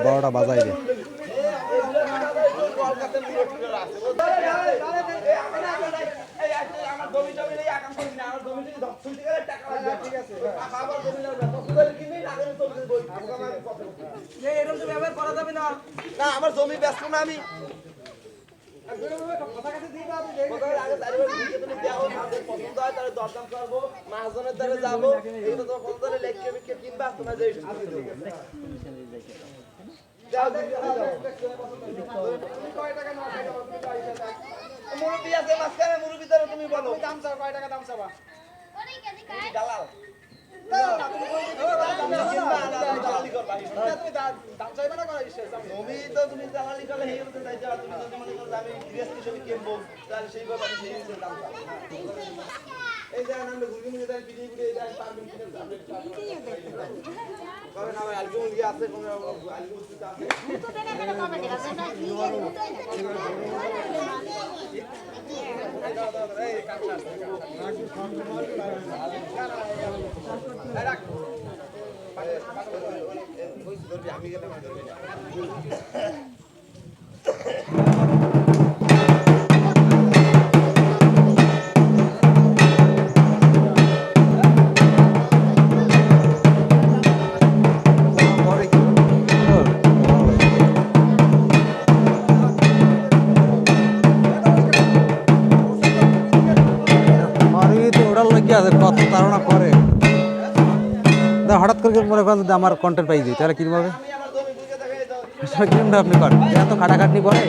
বড়টা বাজাই দে আমার জমি ব্যস্ত না আমি দরদাম করবো মাহাজনের দ্বারা যাবো কিনবা তোমার মুরব্বী আছে মাঝখানে মুরব্বী দ্বারা তুমি বলো দাম চাও কয় টাকা দাম চাবা দালাল তুমি দালালি করলে তুমি আমি গৃহস্থী ছবি কিনবো তাহলে সেই ব্যাপারে সেই দাম এই জায়গায় নামলে ঘুরি মুড়ি দেয় পিঠে পিঠে এই জায়গায় পারবেন কিনে না ভাই আলগু মুরগি আছে কোনো আলগু মুরগি আছে তো দেনে কেন কমেন্ট আছে না কি এই কাঁচা রাখ ওই ধরবি আমি গেলে ধরবি না কত ধারণা করে হঠাৎ করে মনে করেন যদি আমার কন্টেন্ট পাই দিই তাহলে কিনবে কিনবেন আপনি করেন এত খাটাখাটনি করে